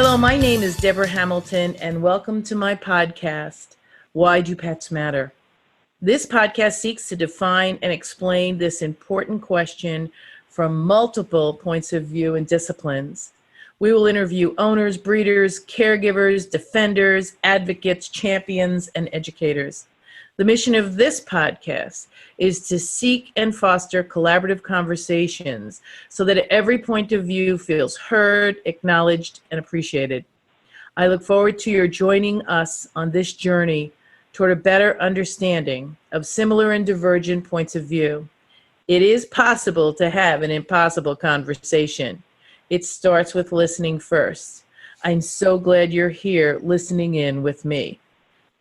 Hello, my name is Debra Hamilton, and welcome to my podcast, Why Do Pets Matter? This podcast seeks to define and explain this important question from multiple points of view and disciplines. We will interview owners, breeders, caregivers, defenders, advocates, champions, and educators. The mission of this podcast is to seek and foster collaborative conversations so that every point of view feels heard, acknowledged, and appreciated. I look forward to your joining us on this journey toward a better understanding of similar and divergent points of view. It is possible to have an impossible conversation. It starts with listening first. I'm so glad you're here listening in with me.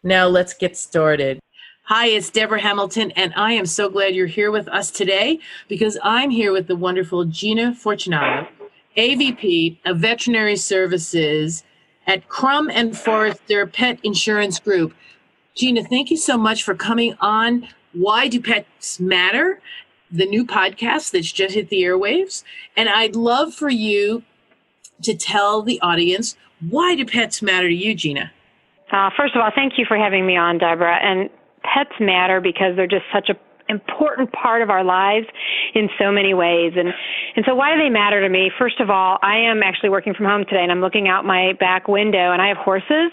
Now let's get started. Hi, it's Debra Hamilton, and I am so glad you're here with us today because I'm here with the wonderful Gina Fortunato, AVP of Veterinary Services at Crum and Forster Pet Insurance Group. Gina, thank you so much for coming on Why Do Pets Matter, the new podcast that's just hit the airwaves. And I'd love for you to tell the audience, why do pets matter to you, Gina? First of all, thank you for having me on, Debra. And pets matter because they're just such an important part of our lives in so many ways. And so why do they matter to me? First of all, I am actually working from home today, and I'm looking out my back window, and I have horses.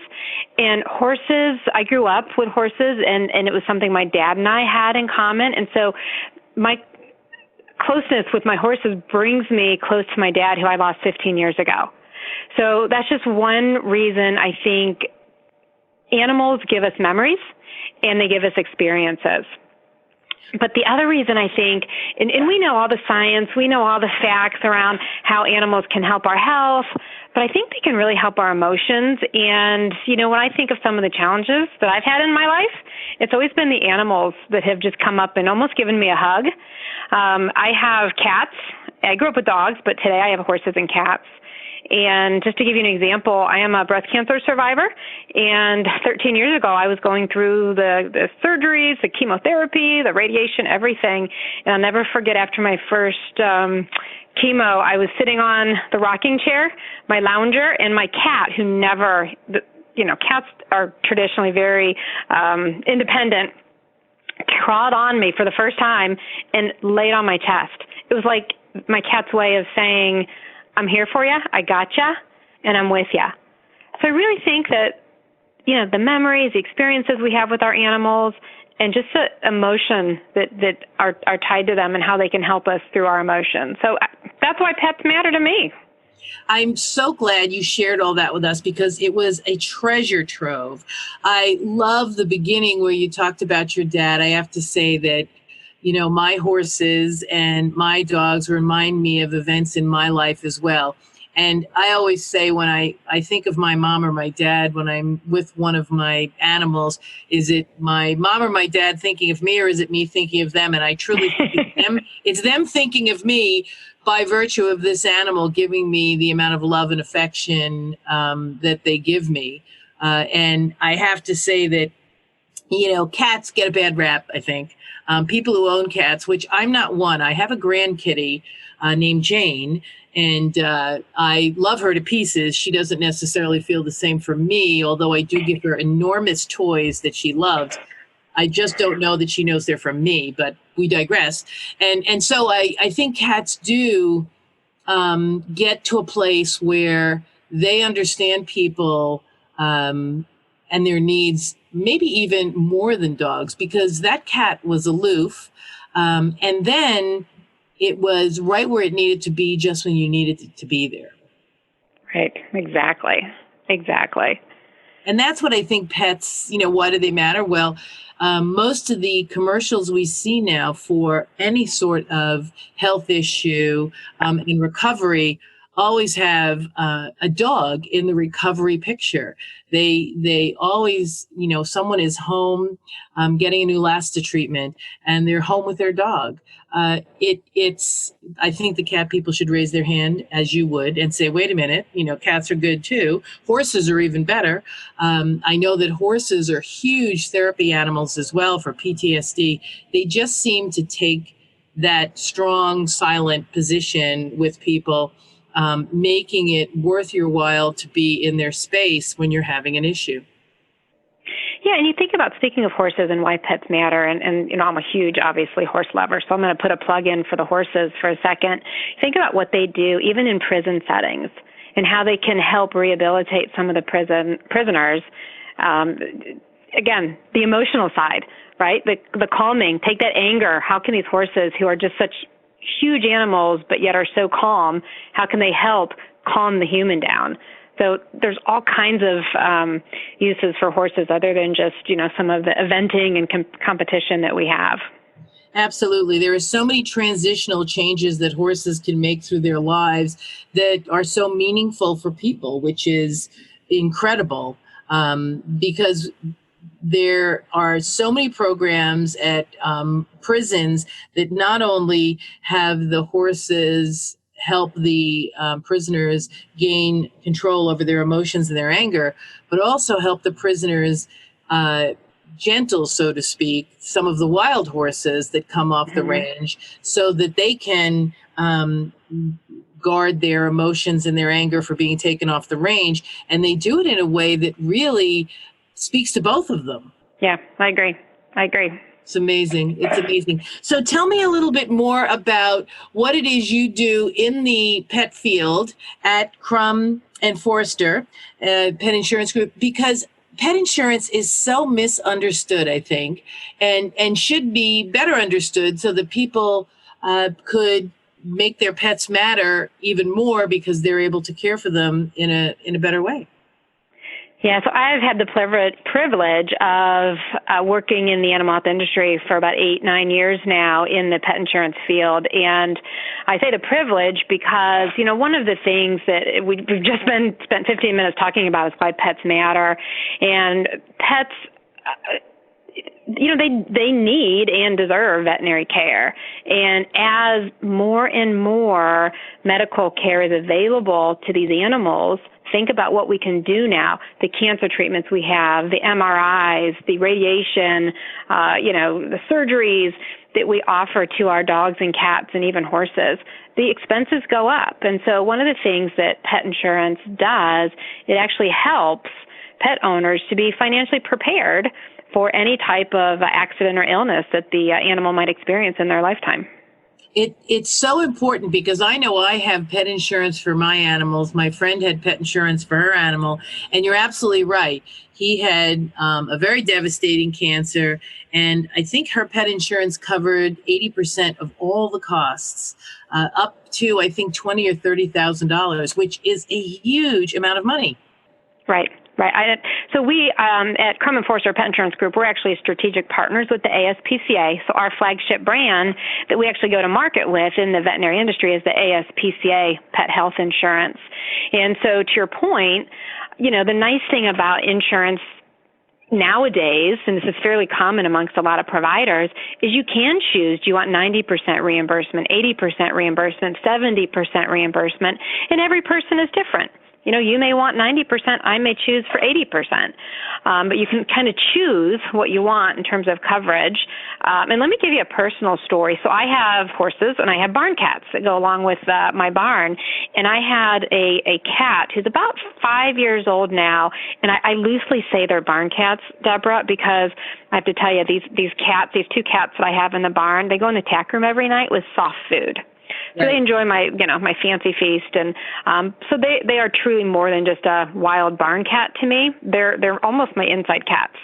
And horses, I grew up with horses, and it was something my dad and I had in common. And so my closeness with my horses brings me close to my dad, who I lost 15 years ago. So that's just one reason I think animals give us memories and they give us experiences. But the other reason I think, and we know all the science, we know all the facts around how animals can help our health, but I think they can really help our emotions. And, you know, when I think of some of the challenges that I've had in my life, it's always been the animals that have just come up and almost given me a hug. I have cats. I grew up with dogs, but today I have horses and cats. And just to give you an example, I am a breast cancer survivor, and 13 years ago I was going through the surgeries, the chemotherapy, the radiation, everything. And I'll never forget, after my first chemo, I was sitting on the rocking chair, my lounger, and my cat, who never, cats are traditionally very independent, trod on me for the first time and laid on my chest. It was like my cat's way of saying, I'm here for you, I gotcha, and I'm with you. So I really think that, the memories, the experiences we have with our animals, and just the emotion that are tied to them and how they can help us through our emotions. So that's why pets matter to me. I'm so glad you shared all that with us because it was a treasure trove. I love the beginning where you talked about your dad. I have to say that my horses and my dogs remind me of events in my life as well. And I always say when I think of my mom or my dad when I'm with one of my animals, is it my mom or my dad thinking of me, or is it me thinking of them? And I truly think it's them thinking of me by virtue of this animal giving me the amount of love and affection that they give me. And I have to say that, cats get a bad rap, I think. People who own cats, which I'm not one. I have a grandkitty named Jane, and I love her to pieces. She doesn't necessarily feel the same for me, although I do give her enormous toys that she loves. I just don't know that she knows they're from me, but we digress. And so I think cats do get to a place where they understand people and their needs, maybe even more than dogs, because that cat was aloof. And then it was right where it needed to be just when you needed it to be there. Right. Exactly. And that's what I think pets, why do they matter? Well, most of the commercials we see now for any sort of health issue in recovery always have a dog in the recovery picture. They always, someone is home getting a new LASTA treatment and they're home with their dog. It's, I think the cat people should raise their hand, as you would, and say, wait a minute, cats are good too. Horses are even better. I know that horses are huge therapy animals as well for PTSD. They just seem to take that strong, silent position with people making it worth your while to be in their space when you're having an issue. Yeah, and you think about, speaking of horses and why pets matter, and I'm a huge, obviously, horse lover, so I'm going to put a plug in for the horses for a second. Think about what they do, even in prison settings, and how they can help rehabilitate some of the prisoners. Again, the emotional side, right? The calming, take that anger. How can these horses, who are just such huge animals but yet are so calm, how can they help calm the human down? So there's all kinds of uses for horses other than just, some of the eventing and competition that we have. Absolutely. There are so many transitional changes that horses can make through their lives that are so meaningful for people, which is incredible, because there are so many programs at prisons that not only have the horses help the prisoners gain control over their emotions and their anger, but also help the prisoners gentle, so to speak, some of the wild horses that come off the range, so that they can guard their emotions and their anger for being taken off the range. And they do it in a way that really speaks to both of them. Yeah, I agree. It's amazing. It's amazing. So tell me a little bit more about what it is you do in the pet field at Crum and Forster Pet Insurance Group, because pet insurance is so misunderstood, I think, and should be better understood so that people could make their pets matter even more because they're able to care for them in a better way. Yeah, so I've had the privilege of working in the animal health industry for about 8-9 years now in the pet insurance field. And I say the privilege because, one of the things that we've just spent 15 minutes talking about is why pets matter. And pets, they need and deserve veterinary care. And as more and more medical care is available to these animals, think about what we can do now, the cancer treatments we have, the MRIs, the radiation, the surgeries that we offer to our dogs and cats and even horses. The expenses go up. And so one of the things that pet insurance does, it actually helps pet owners to be financially prepared for any type of accident or illness that the animal might experience in their lifetime. It's so important because I know I have pet insurance for my animals. My friend had pet insurance for her animal. And you're absolutely right. He had a very devastating cancer. And I think her pet insurance covered 80% of all the costs, up to, I think, $20,000 or $30,000, which is a huge amount of money. Right. So we, at Crum and Forster Pet Insurance Group, we're actually strategic partners with the ASPCA. So our flagship brand that we actually go to market with in the veterinary industry is the ASPCA Pet Health Insurance. And so to your point, the nice thing about insurance nowadays, and this is fairly common amongst a lot of providers, is you can choose, do you want 90% reimbursement, 80% reimbursement, 70% reimbursement, and every person is different. You may want 90%, I may choose for 80%, but you can kind of choose what you want in terms of coverage. And let me give you a personal story. So I have horses and I have barn cats that go along with my barn. And I had a cat who's about 5 years old now, and I loosely say they're barn cats, Debra, because I have to tell you, these two cats that I have in the barn, they go in the tack room every night with soft food. So they enjoy my fancy feast, and so they are truly more than just a wild barn cat to me. They're almost my inside cats.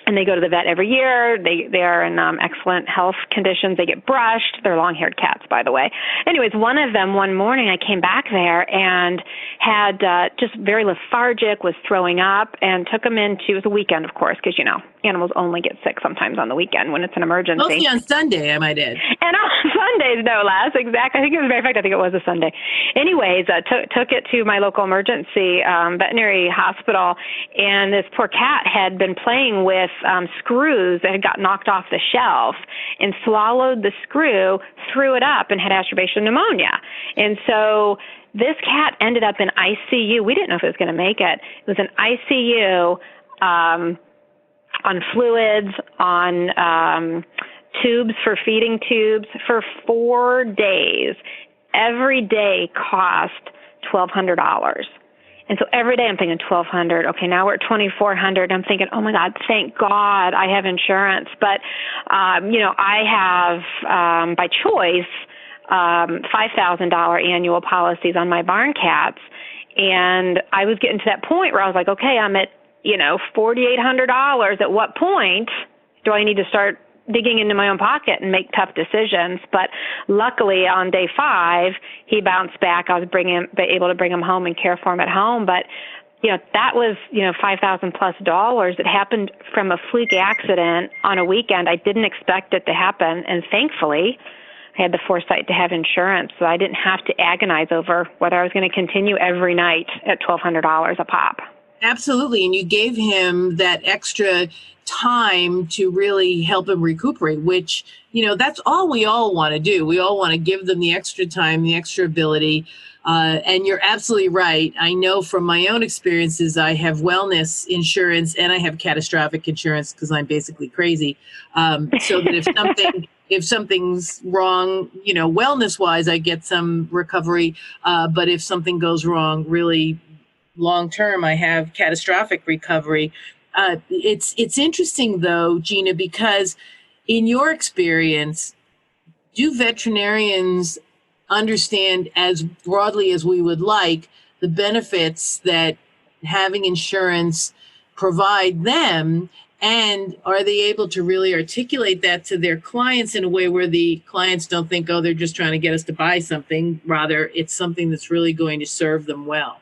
And they go to the vet every year. They are in excellent health conditions. They get brushed. They're long-haired cats, by the way. Anyways, one of them, one morning, I came back there and had just very lethargic, was throwing up, and took him into, it was a weekend, of course, because, animals only get sick sometimes on the weekend when it's an emergency. Mostly on Sunday, I might add. And on Sundays, no less. Exactly. I think it was, matter of fact, I think it was a Sunday. Anyways, took it to my local emergency veterinary hospital, and this poor cat had been playing with screws that had got knocked off the shelf and swallowed the screw, threw it up, and had aspiration pneumonia. And so this cat ended up in ICU. We didn't know if it was going to make it. It was in ICU on fluids, on tubes for feeding tubes for 4 days. every day cost $1,200. And so every day I'm thinking $1,200. Okay, now we're at $2,400. I'm thinking, oh my God, thank God I have insurance. But, I have, by choice, $5,000 annual policies on my barn cats. And I was getting to that point where I was like, okay, I'm at, $4,800. At what point do I need to start digging into my own pocket and make tough decisions? But luckily on day 5, he bounced back. I was able to bring him home and care for him at home. But, that was, $5,000 plus dollars. It happened from a fluke accident on a weekend. I didn't expect it to happen. And thankfully, I had the foresight to have insurance, so I didn't have to agonize over whether I was going to continue every night at $1,200 a pop. Absolutely. And you gave him that extra time to really help him recuperate, which, that's all we all want to do. We all want to give them the extra time, the extra ability. And you're absolutely right. I know from my own experiences, I have wellness insurance and I have catastrophic insurance because I'm basically crazy. So that if something's wrong, wellness wise, I get some recovery. But if something goes wrong, really long term, I have catastrophic recovery. It's interesting though, Gina, because in your experience, do veterinarians understand as broadly as we would like the benefits that having insurance provide them? And are they able to really articulate that to their clients in a way where the clients don't think, oh, they're just trying to get us to buy something? Rather, it's something that's really going to serve them well.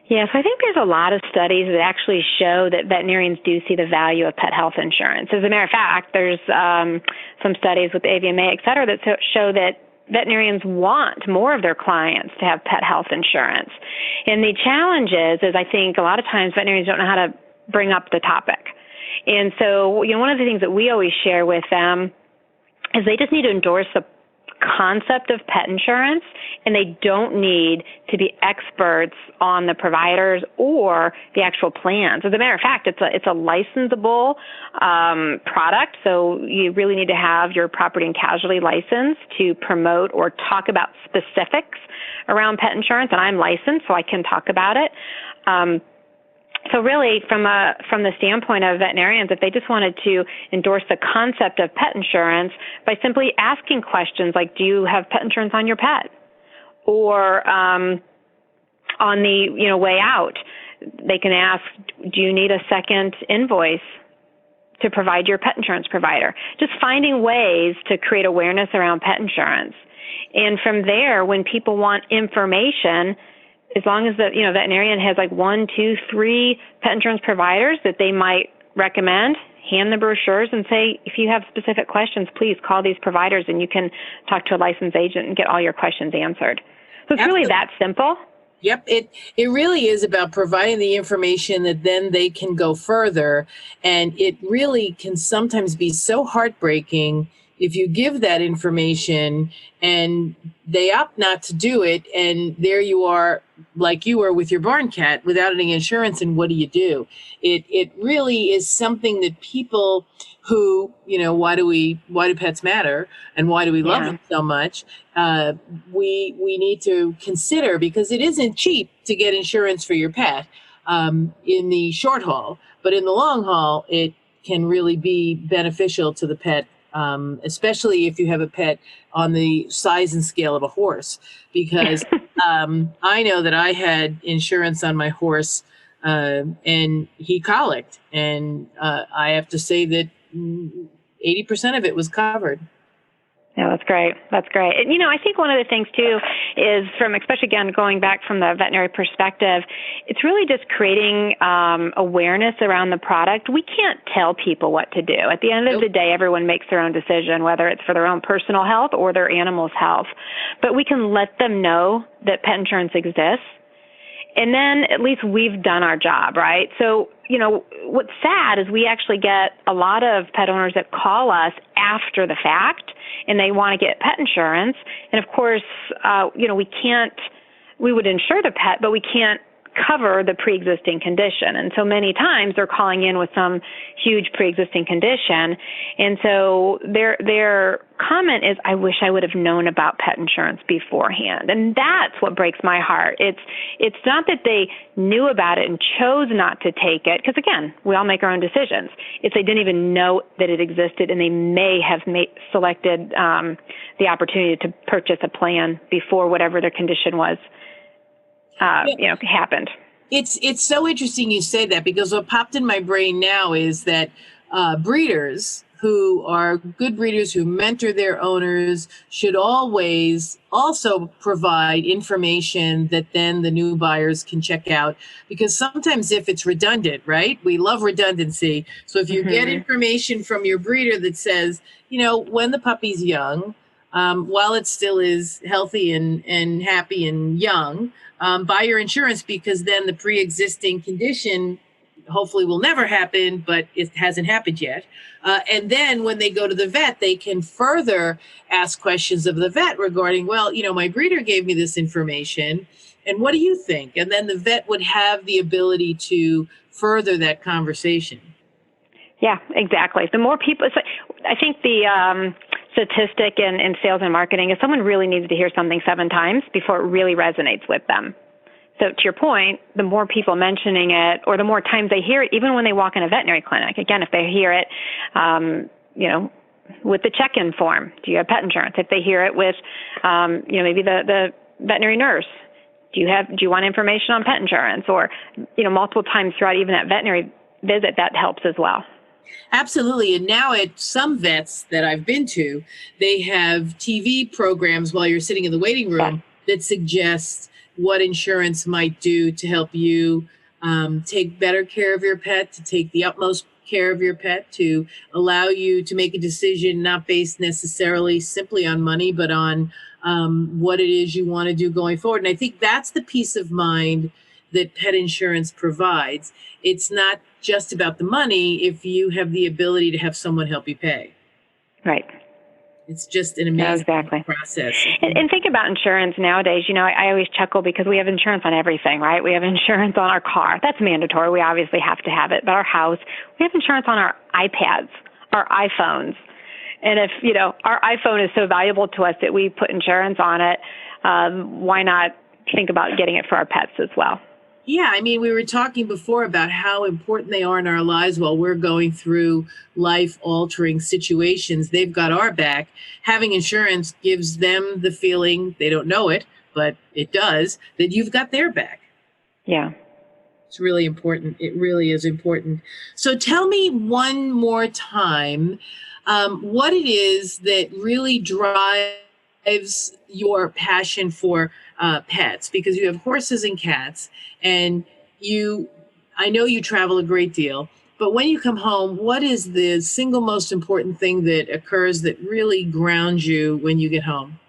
Yes, I think there's a lot of studies that actually show that veterinarians do see the value of pet health insurance. As a matter of fact, there's some studies with the AVMA, et cetera, that show that veterinarians want more of their clients to have pet health insurance. And the challenge is I think a lot of times veterinarians don't know how to bring up the topic. And so, one of the things that we always share with them is they just need to endorse the concept of pet insurance, and they don't need to be experts on the providers or the actual plans. As a matter of fact, it's a licensable product, so you really need to have your property and casualty license to promote or talk about specifics around pet insurance, and I'm licensed, so I can talk about it. So really, from the standpoint of veterinarians, if they just wanted to endorse the concept of pet insurance by simply asking questions like, do you have pet insurance on your pet? Or on the way out, they can ask, do you need a second invoice to provide your pet insurance provider? Just finding ways to create awareness around pet insurance. And from there, when people want information, as long as the veterinarian has like 1, 2, 3 pet insurance providers that they might recommend, hand the brochures and say, if you have specific questions, please call these providers and you can talk to a licensed agent and get all your questions answered. So it's Absolutely. Really that simple. Yep, it really is about providing the information that then they can go further. And it really can sometimes be so heartbreaking if you give that information and they opt not to do it, and there you are, like you were with your barn cat, without any insurance, and what do you do? It really is something that people who, why do pets matter, and why do we love them so much? We need to consider, because it isn't cheap to get insurance for your pet in the short haul, but in the long haul, it can really be beneficial to the pet. Especially if you have a pet on the size and scale of a horse, because I know that I had insurance on my horse and he colicked, and I have to say that 80% of it was covered. Yeah, that's great. That's great. And, I think one of the things, too, is especially, again, going back from the veterinary perspective, it's really just creating awareness around the product. We can't tell people what to do. At the end of the day, everyone makes their own decision, whether it's for their own personal health or their animal's health. But we can let them know that pet insurance exists. And then at least we've done our job, right? So, what's sad is we actually get a lot of pet owners that call us after the fact, and they want to get pet insurance. And of course, we would insure the pet, but we can't cover the pre-existing condition. And so many times they're calling in with some huge pre-existing condition. And so their comment is, I wish I would have known about pet insurance beforehand. And that's what breaks my heart. It's not that they knew about it and chose not to take it, because again, we all make our own decisions. It's they didn't even know that it existed, and they may have selected the opportunity to purchase a plan before whatever their condition was happened. It's so interesting you say that, because what popped in my brain now is that breeders who are good breeders who mentor their owners should always also provide information that then the new buyers can check out, because sometimes if it's redundant, right? We love redundancy. So if you get information from your breeder that says, when the puppy's young, while it still is healthy and happy and young, buy your insurance, because then the pre-existing condition hopefully will never happen, but it hasn't happened yet. And then when they go to the vet, they can further ask questions of the vet regarding, my breeder gave me this information, and what do you think? And then the vet would have the ability to further that conversation. Yeah, exactly. The more people, I think the statistic in sales and marketing is someone really needs to hear something 7 times before it really resonates with them. So to your point, the more people mentioning it, or the more times they hear it, even when they walk in a veterinary clinic, again, if they hear it, with the check-in form, do you have pet insurance? If they hear it with, maybe the veterinary nurse, do you want information on pet insurance? Or, multiple times throughout even that veterinary visit, that helps as well. Absolutely. And now at some vets that I've been to, they have TV programs while you're sitting in the waiting room that suggest what insurance might do to help you take better care of your pet, to take the utmost care of your pet, to allow you to make a decision not based necessarily simply on money, but on what it is you want to do going forward. And I think that's the peace of mind that pet insurance provides. It's not just about the money if you have the ability to have someone help you pay. Right. It's just an amazing process. And think about insurance nowadays. I always chuckle because we have insurance on everything, right? We have insurance on our car. That's mandatory. We obviously have to have it. But our house, we have insurance on our iPads, our iPhones. And if, our iPhone is so valuable to us that we put insurance on it, why not think about getting it for our pets as well? Yeah, we were talking before about how important they are in our lives while we're going through life-altering situations. They've got our back. Having insurance gives them the feeling, they don't know it, but it does, that you've got their back. Yeah. It's really important. It really is important. So tell me one more time what it is that really drives your passion for pets, because you have horses and cats, and I know you travel a great deal, but when you come home, what is the single most important thing that occurs that really grounds you when you get home?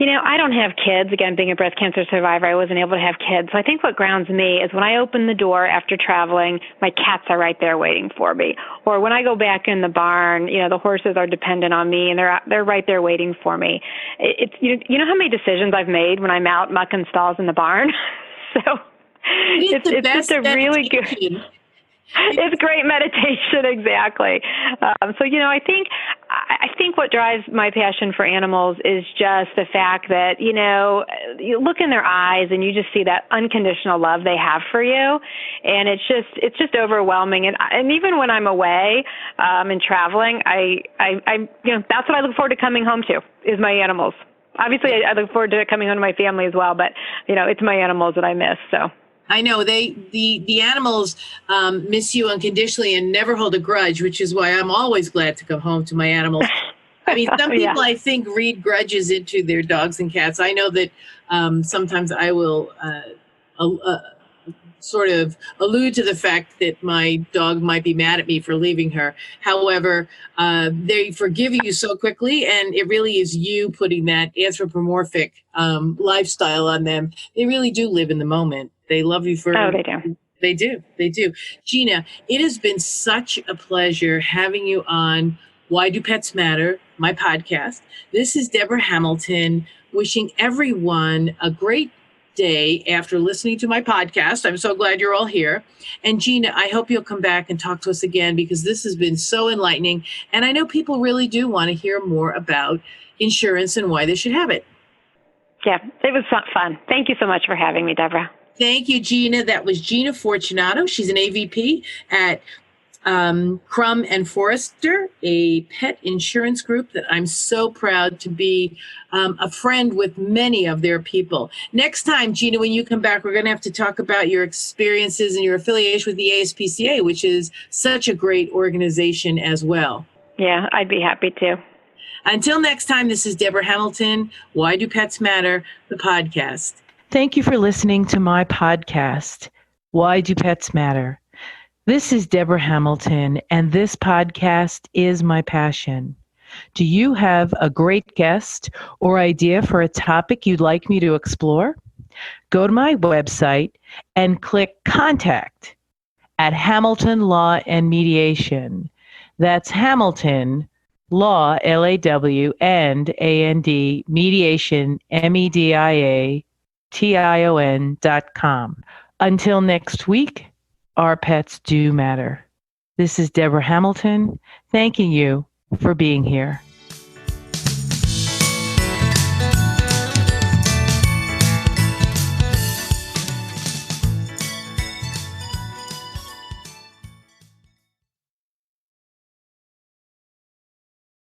I don't have kids. Again, being a breast cancer survivor, I wasn't able to have kids. So I think what grounds me is when I open the door after traveling, my cats are right there waiting for me. Or when I go back in the barn, the horses are dependent on me, and they're right there waiting for me. It's you know how many decisions I've made when I'm out mucking stalls in the barn? So it's just a really good. It's great meditation, exactly. So I think what drives my passion for animals is just the fact that you look in their eyes and you just see that unconditional love they have for you, and it's just overwhelming. And even when I'm away and traveling, I that's what I look forward to coming home to is my animals. Obviously, I look forward to coming home to my family as well, but it's my animals that I miss. So. I know the animals miss you unconditionally and never hold a grudge, which is why I'm always glad to come home to my animals. Some people I think read grudges into their dogs and cats. I know that sometimes I will sort of allude to the fact that my dog might be mad at me for leaving her. However, they forgive you so quickly, and it really is you putting that anthropomorphic lifestyle on them. They really do live in the moment. They love you for... Oh, they do. They do. Gina, it has been such a pleasure having you on Why Do Pets Matter, my podcast. This is Debra Hamilton wishing everyone a great day after listening to my podcast. I'm so glad you're all here. And Gina, I hope you'll come back and talk to us again because this has been so enlightening. And I know people really do want to hear more about insurance and why they should have it. Yeah, it was fun. Thank you so much for having me, Debra. Thank you, Gina. That was Gina Fortunato. She's an AVP at Crum and Forster, a pet insurance group that I'm so proud to be a friend with many of their people. Next time, Gina, when you come back, we're going to have to talk about your experiences and your affiliation with the ASPCA, which is such a great organization as well. Yeah, I'd be happy to. Until next time, this is Debra Hamilton, Why Do Pets Matter, the podcast. Thank you for listening to my podcast, Why Do Pets Matter? This is Debra Hamilton, and this podcast is my passion. Do you have a great guest or idea for a topic you'd like me to explore? Go to my website and click Contact at Hamilton Law and Mediation. That's Hamilton Law, Law, and A-N-D, Mediation, mediation.com. Until next week, our pets do matter. This is Debra Hamilton, thanking you for being here.